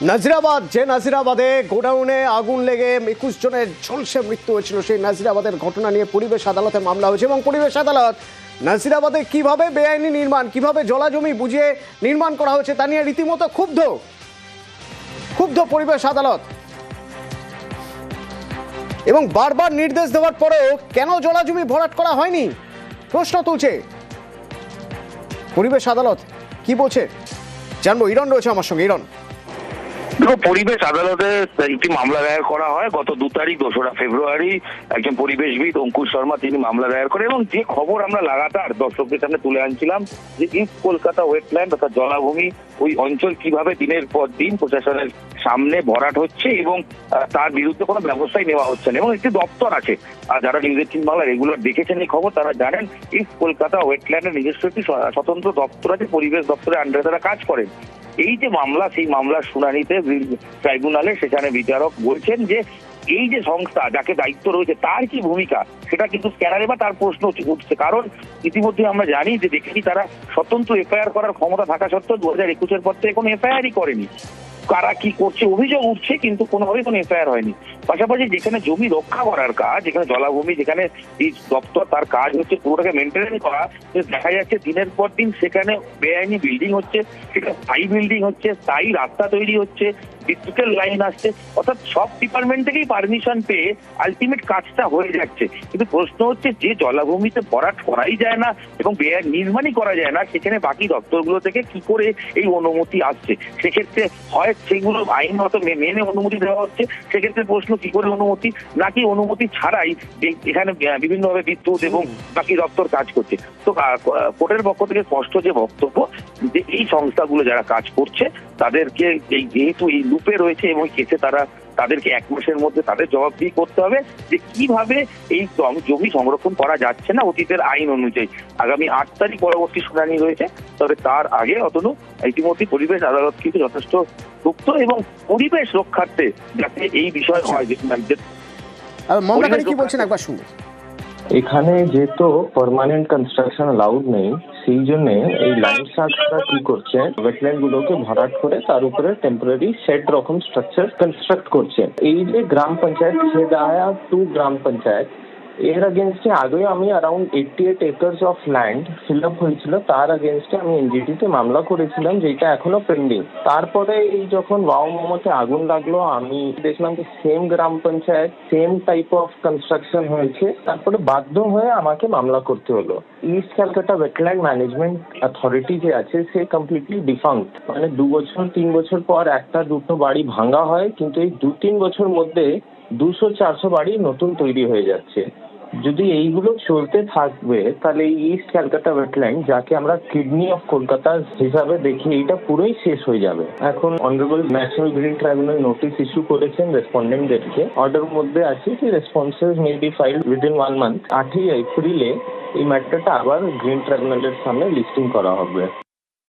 নাজিরাবাদে গোডাউনে আগুন লেগে 21 জনের ঝলসে মৃত্যু হয়েছিল। সেই নাজিরাবাদের ঘটনা নিয়ে পরিবেশ আদালতে মামলা হয়েছে এবং পরিবেশ আদালত নাজিরাবাদে কিভাবে বেআইনি নির্মাণ, কিভাবে জলাজমি বুঝিয়ে নির্মাণ করা হয়েছে তা নিয়ে রীতিমতো ক্ষুব্ধ পরিবেশ আদালত। এবং বারবার নির্দেশ দেওয়ার পরেও কেন জলাজমি ভরাট করা হয়নি প্রশ্ন তুলছে পরিবেশ আদালত। কি বলছে জানবো, ইরন রয়েছে আমার সঙ্গে। ইরন, দেখো, পরিবেশ আদালতে একটি মামলা দায়ের করা হয় গত 2 তারিখ 2রা ফেব্রুয়ারি। একজন পরিবেশবিদ অঙ্কুশ শর্মা তিনি মামলা দায়ের করে এবং যে খবর আমরা লাগাতার দর্শকদের সামনে তুলে আনছিলাম যে ইস্ট কলকাতা ওয়েটল্যান্ড অর্থাৎ জলাভূমি, ওই অঞ্চল কিভাবে দিনের পর দিন প্রশাসনের সামনে ভরাট হচ্ছে এবং তার বিরুদ্ধে কোনো ব্যবস্থাই নেওয়া হচ্ছে না। এবং একটি দপ্তর আছে, আর যারা নিউজ 18 বাংলা রেগুলার দেখেছেন এই খবর তারা জানেন ইস্ট কলকাতা ওয়েটল্যান্ডের নিজস্ব একটি স্বতন্ত্র দপ্তর আছে, পরিবেশ দপ্তরের আন্ডারে তারা কাজ করেন। এই যে মামলা, সেই মামলার শুনানিতে ট্রাইব্যুনালে সেখানে বিচারক বলছেন যে এই যে সংস্থা যাকে দায়িত্ব রয়েছে তার কি ভূমিকা সেটা কিন্তু স্ক্যানারে বা তার প্রশ্ন উঠছে। কারণ ইতিমধ্যে আমরা জানি যে দেখেছি তারা স্বতন্ত্র এফআইআর করার ক্ষমতা থাকা সত্ত্বেও 2021-এর পর থেকে কোনো এফআইআরই করেনি। কারা কি করছে অভিযোগ উঠছে কিন্তু কোনোভাবেই কোনো এফআইআর হয়নি। পাশাপাশি যেখানে জমি রক্ষা করার কাজ, যেখানে জলাভূমি, যেখানে এই দপ্তর তার কাজ হচ্ছে পুরোটাকে মেনটেন করা, দেখা যাচ্ছে দিনের পর দিন সেখানে বেআইনি বিল্ডিং হচ্ছে, সেটা স্থায়ী বিল্ডিং হচ্ছে, স্থায়ী রাস্তা তৈরি হচ্ছে, বিদ্যুতের লাইন আসছে, অর্থাৎ সব ডিপার্টমেন্ট থেকেই পারমিশন পেয়ে আলটিমেট কাজটা হয়ে যাচ্ছে। কিন্তু প্রশ্ন হচ্ছে যে জলাভূমিতে ভরাট করাই যায় না এবং নির্মাণই করা যায় না, সেখানে বাকি দপ্তরগুলো থেকে কি করে এই অনুমতি আসছে? সেক্ষেত্রে হয় সেগুলো আইনগত মেনে অনুমতি দেওয়া হচ্ছে, সেক্ষেত্রে প্রশ্ন কি করে অনুমতি, নাকি অনুমতি ছাড়াই এখানে বিভিন্নভাবে বিদ্যুৎ এবং বাকি দপ্তর কাজ করছে। তো কোর্টের পক্ষ থেকে স্পষ্ট যে বক্তব্য যে এই সংস্থাগুলো যারা কাজ করছে তাদেরকে এই যেহেতু এই লুপে রয়েছে এবং কেসে তাদেরকে 1 মাসের মধ্যে তাদের জবাবদিহি করতে হবে যে কিভাবে এই জমি সংরক্ষণ করা যাচ্ছে না অতীতের আইন অনুযায়ী। আগামী 8 তারিখ পরবর্তী শুনানি রয়েছে, তবে তার আগে অতনু ইতিমধ্যে পরিবেশ আদালত কিন্তু যথেষ্ট সুপ্ত এবং পরিবেশ রক্ষার্থে যাতে এই বিষয় হয়। মামলাকারী কি বলছেন একবার শুনুন। এখানে যেহেতু পার্মানেন্ট কনস্ট্রাকশন অ্যালাউড নেই, সেই জন্য এই ল্যান্ড সার্চরা কি করছে, ওয়েটল্যান্ড গুলোকে ভরাট করে তার উপরে টেম্পোরারি শেড রকম স্ট্রাকচার কনস্ট্রাক্ট করছে। এই যে গ্রাম পঞ্চায়েত ছেদায়া 2 গ্রাম পঞ্চায়েত, এর আগেনস্টে আগে আমি around 88 acres of land fill up হয়েছিল, তার আগেনস্টে আমি এনজিটিতে মামলা করেছিলাম যেটা এখনো পেন্ডিং। তারপরে এই যখন ওয়াও মোমোতে আগুন লাগলো আমি দেখলাম যে same gram panchayat same type of construction হয়েছে, তারপরে বাধ্য হয়ে আমাকে মামলা করতে হলো। East Calcutta wetland management authority যে আছে সে কমপ্লিটলি ডিফাঙ্ক্ট, মানে 2 বছর 3 বছর পর 1-2 বাড়ি ভাঙা হয়, কিন্তু এই 2-3 বছর মধ্যে 200-400 বাড়ি নতুন তৈরি হয়ে যাচ্ছে। যদি এইগুলো চলতে থাকবে তাহলে এই ইস্ট ক্যালকাটা ওয়েটল্যান্ড, যাকে আমরা কিডনি অফ কলকাতা হিসাবে দেখি, এটা পুরোই শেষ হয়ে যাবে। এখন honourable national green tribunal notice issue করেছেন রেসপন্ডেন্টদেরকে, অর্ডার মধ্যে আছে যে responses may be ফাইলড within 1 month. 8 এপ্রিলে এই ম্যাটারটা আবার গ্রিন ট্রাইব্যুনালের সামনে লিস্টিং করা হবে।